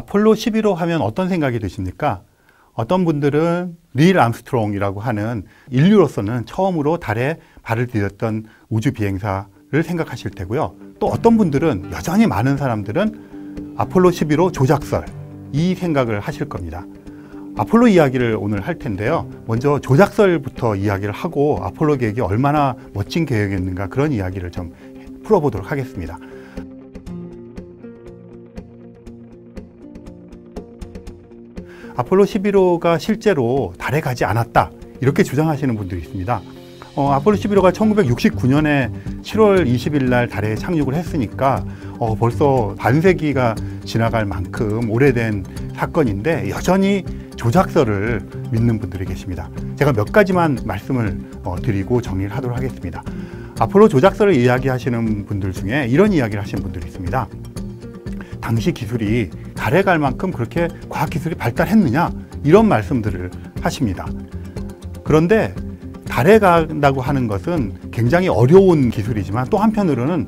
아폴로 11호 하면 어떤 생각이 드십니까? 어떤 분들은 닐 암스트롱이라고 하는 인류로서는 처음으로 달에 발을 디뎠던 우주 비행사를 생각하실 테고요. 또 어떤 분들은, 여전히 많은 사람들은 아폴로 11호 조작설, 이 생각을 하실 겁니다. 아폴로 이야기를 오늘 할 텐데요. 먼저 조작설부터 이야기를 하고 아폴로 계획이 얼마나 멋진 계획이었는가, 그런 이야기를 좀 풀어보도록 하겠습니다. 아폴로 11호가 실제로 달에 가지 않았다, 이렇게 주장하시는 분들이 있습니다. 아폴로 11호가 1969년에 7월 20일 날 달에 착륙을 했으니까 벌써 반세기가 지나갈 만큼 오래된 사건인데 여전히 조작설을 믿는 분들이 계십니다. 제가 몇 가지만 말씀을 드리고 정리를 하도록 하겠습니다. 아폴로 조작설을 이야기하시는 분들 중에 이런 이야기를 하시는 분들이 있습니다. 당시 기술이 달에 갈 만큼 그렇게 과학기술이 발달했느냐, 이런 말씀들을 하십니다. 그런데 달에 간다고 하는 것은 굉장히 어려운 기술이지만 또 한편으로는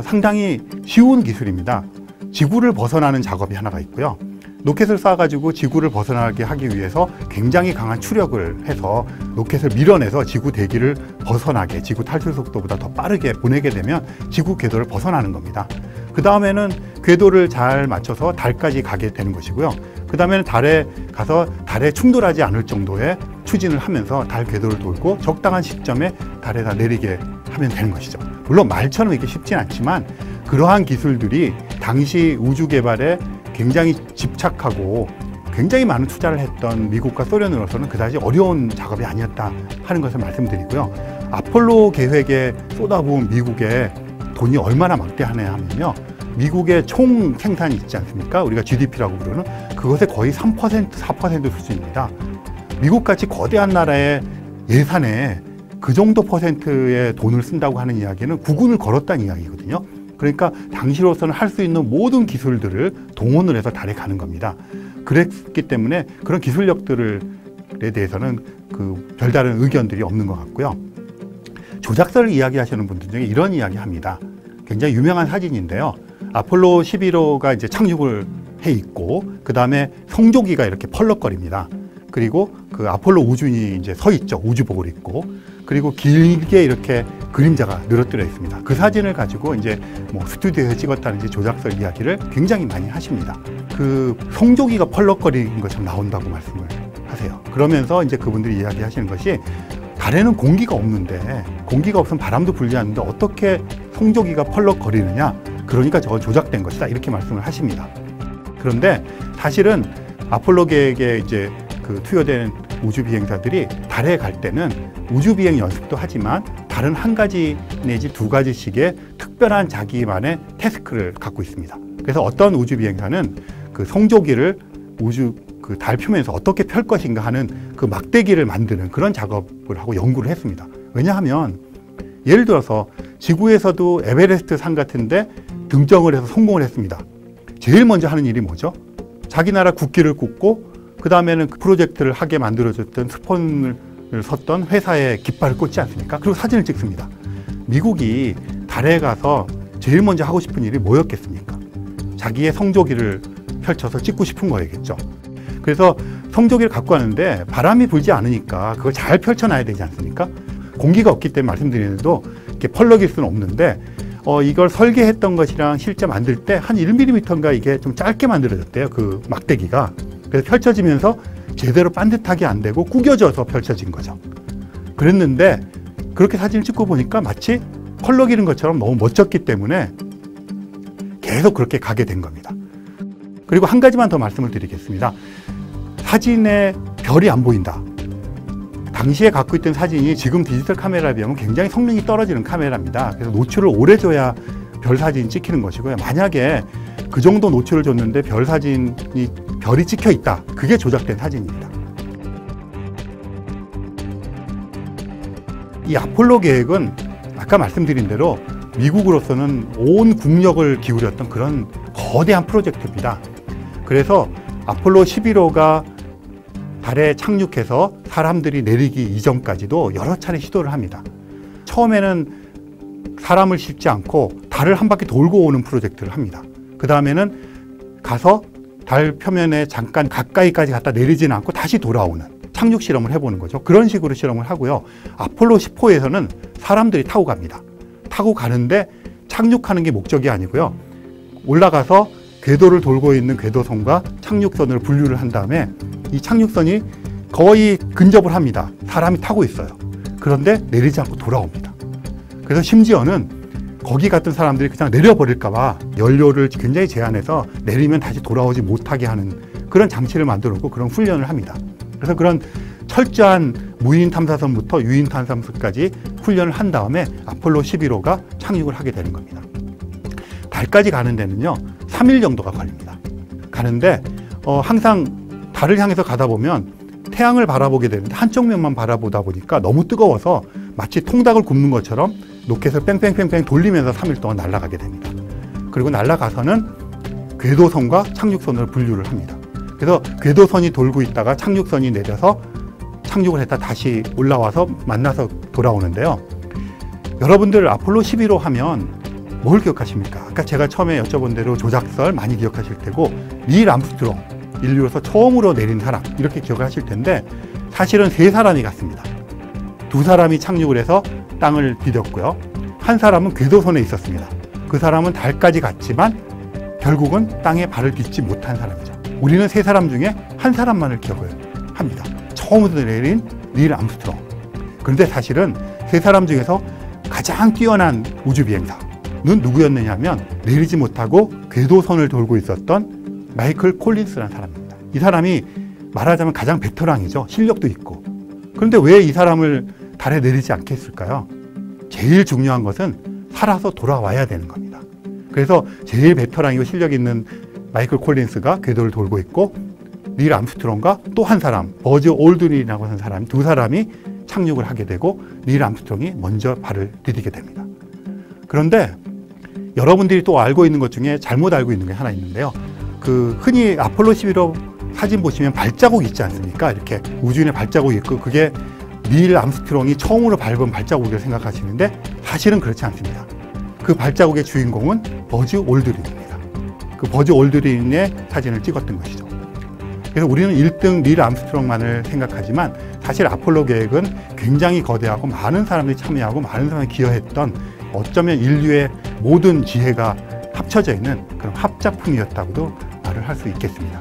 상당히 쉬운 기술입니다. 지구를 벗어나는 작업이 하나가 있고요. 로켓을 쏴가지고 지구를 벗어나게 하기 위해서 굉장히 강한 추력을 해서 로켓을 밀어내서 지구 대기를 벗어나게, 지구 탈출 속도보다 더 빠르게 보내게 되면 지구 궤도를 벗어나는 겁니다. 그 다음에는 궤도를 잘 맞춰서 달까지 가게 되는 것이고요. 그 다음에는 달에 가서 달에 충돌하지 않을 정도의 추진을 하면서 달 궤도를 돌고 적당한 시점에 달에다 내리게 하면 되는 것이죠. 물론 말처럼 이렇게 쉽진 않지만 그러한 기술들이 당시 우주 개발에 굉장히 집착하고 굉장히 많은 투자를 했던 미국과 소련으로서는 그다지 어려운 작업이 아니었다 하는 것을 말씀드리고요. 아폴로 계획에 쏟아부은 미국의 돈이 얼마나 막대하냐 하면요, 미국의 총 생산이 있지 않습니까? 우리가 GDP라고 부르는 그것의 거의 3%, 4% 수준입니다. 미국같이 거대한 나라의 예산에 그 정도 퍼센트의 돈을 쓴다고 하는 이야기는 구군을 걸었다는 이야기거든요. 그러니까 당시로서는 할 수 있는 모든 기술들을 동원을 해서 달에 가는 겁니다. 그랬기 때문에 그런 기술력들에 대해서는 별다른 의견들이 없는 것 같고요. 조작설을 이야기하시는 분들 중에 이런 이야기 합니다. 굉장히 유명한 사진인데요. 아폴로 11호가 이제 착륙을 해 있고, 그 다음에 성조기가 이렇게 펄럭거립니다. 그리고 그 아폴로 우주인이 이제 서 있죠. 우주복을 입고. 그리고 길게 이렇게 그림자가 늘어뜨려 있습니다. 그 사진을 가지고 이제 뭐 스튜디오에서 찍었다든지 조작설 이야기를 굉장히 많이 하십니다. 그 성조기가 펄럭거리는 것처럼 나온다고 말씀을 하세요. 그러면서 이제 그분들이 이야기하시는 것이, 달에는 공기가 없는데, 공기가 없으면 바람도 불지 않는데 어떻게 성조기가 펄럭거리느냐, 그러니까 저건 조작된 것이다, 이렇게 말씀을 하십니다. 그런데 사실은 아폴로 계획에 이제 투여된 우주 비행사들이 달에 갈 때는 우주 비행 연습도 하지만 다른 한 가지 내지 두 가지씩의 특별한 자기만의 태스크를 갖고 있습니다. 그래서 어떤 우주 비행사는 그 성조기를 달 표면에서 어떻게 펼 것인가 하는 그 막대기를 만드는 그런 작업을 하고 연구를 했습니다. 왜냐하면 예를 들어서 지구에서도 에베레스트 산 같은데 등정을 해서 성공을 했습니다. 제일 먼저 하는 일이 뭐죠? 자기 나라 국기를 꽂고 그 다음에는 그 프로젝트를 하게 만들어줬던 스폰을 섰던 회사에 깃발을 꽂지 않습니까? 그리고 사진을 찍습니다. 미국이 달에 가서 제일 먼저 하고 싶은 일이 뭐였겠습니까? 자기의 성조기를 펼쳐서 찍고 싶은 거겠죠. 그래서 성조기를 갖고 왔는데 바람이 불지 않으니까 그걸 잘 펼쳐놔야 되지 않습니까? 공기가 없기 때문에 말씀드리는데도 이렇게 펄럭일 수는 없는데 이걸 설계했던 것이랑 실제 만들 때 한 1mm인가 이게 좀 짧게 만들어졌대요. 그 막대기가. 그래서 펼쳐지면서 제대로 반듯하게 안 되고 구겨져서 펼쳐진 거죠. 그랬는데 그렇게 사진을 찍고 보니까 마치 펄럭이는 것처럼 너무 멋졌기 때문에 계속 그렇게 가게 된 겁니다. 그리고 한 가지만 더 말씀을 드리겠습니다. 사진에 별이 안 보인다. 당시에 갖고 있던 사진이 지금 디지털 카메라에 비하면 굉장히 성능이 떨어지는 카메라입니다. 그래서 노출을 오래 줘야 별 사진이 찍히는 것이고요. 만약에 그 정도 노출을 줬는데 별이 찍혀 있다. 그게 조작된 사진입니다. 이 아폴로 계획은 아까 말씀드린 대로 미국으로서는 온 국력을 기울였던 그런 거대한 프로젝트입니다. 그래서 아폴로 11호가 달에 착륙해서 사람들이 내리기 이전까지도 여러 차례 시도를 합니다. 처음에는 사람을 싣지 않고 달을 한 바퀴 돌고 오는 프로젝트를 합니다. 그 다음에는 가서 달 표면에 잠깐 가까이까지 갔다 내리지는 않고 다시 돌아오는 착륙 실험을 해보는 거죠. 그런 식으로 실험을 하고요. 아폴로 10호에서는 사람들이 타고 갑니다. 타고 가는데 착륙하는 게 목적이 아니고요. 올라가서 궤도를 돌고 있는 궤도선과 착륙선을 분류를 한 다음에 이 착륙선이 거의 근접을 합니다. 사람이 타고 있어요. 그런데 내리지 않고 돌아옵니다. 그래서 심지어는 거기 갔던 사람들이 그냥 내려버릴까 봐 연료를 굉장히 제한해서 내리면 다시 돌아오지 못하게 하는 그런 장치를 만들어 놓고 그런 훈련을 합니다. 그래서 그런 철저한 무인 탐사선부터 유인 탐사선까지 훈련을 한 다음에 아폴로 11호가 착륙을 하게 되는 겁니다. 달까지 가는 데는요 3일 정도가 걸립니다. 가는데 항상 달을 향해서 가다 보면 태양을 바라보게 되는데 한쪽 면만 바라보다 보니까 너무 뜨거워서 마치 통닭을 굽는 것처럼 로켓을 뺑뺑뺑뺑 돌리면서 3일 동안 날아가게 됩니다. 그리고 날아가서는 궤도선과 착륙선을 분류를 합니다. 그래서 궤도선이 돌고 있다가 착륙선이 내려서 착륙을 했다 다시 올라와서 만나서 돌아오는데요. 여러분들 아폴로 11호 하면 뭘 기억하십니까? 아까 제가 처음에 여쭤본 대로 조작설 많이 기억하실 테고 닐 암스트롱, 인류로서 처음으로 내린 사람 이렇게 기억을 하실 텐데 사실은 세 사람이 갔습니다. 두 사람이 착륙을 해서 땅을 디뎠고요. 한 사람은 궤도선에 있었습니다. 그 사람은 달까지 갔지만 결국은 땅에 발을 딛지 못한 사람이죠. 우리는 세 사람 중에 한 사람만을 기억을 합니다. 처음으로 내린 닐 암스트롱. 그런데 사실은 세 사람 중에서 가장 뛰어난 우주비행사는 누구였느냐 하면 내리지 못하고 궤도선을 돌고 있었던 마이클 콜린스라는 사람입니다. 이 사람이 말하자면 가장 베테랑이죠. 실력도 있고. 그런데 왜 이 사람을 달에 내리지 않게 했을까요? 제일 중요한 것은 살아서 돌아와야 되는 겁니다. 그래서 제일 베테랑이고 실력 있는 마이클 콜린스가 궤도를 돌고 있고 닐 암스트롱과 또 한 사람, 버즈 올드린이라고 하는 사람, 두 사람이 착륙을 하게 되고 닐 암스트롱이 먼저 발을 디디게 됩니다. 그런데 여러분들이 또 알고 있는 것 중에 잘못 알고 있는 게 하나 있는데요. 흔히 아폴로 11호 사진 보시면 발자국 있지 않습니까? 이렇게 우주인의 발자국이 있고 그게 닐 암스트롱이 처음으로 밟은 발자국을 생각하시는데 사실은 그렇지 않습니다. 그 발자국의 주인공은 버즈 올드린입니다. 그 버즈 올드린의 사진을 찍었던 것이죠. 그래서 우리는 1등 닐 암스트롱만을 생각하지만 사실 아폴로 계획은 굉장히 거대하고 많은 사람들이 참여하고 많은 사람이 기여했던 어쩌면 인류의 모든 지혜가 합쳐져 있는 그런 합작품이었다고도 말을 할 수 있겠습니다.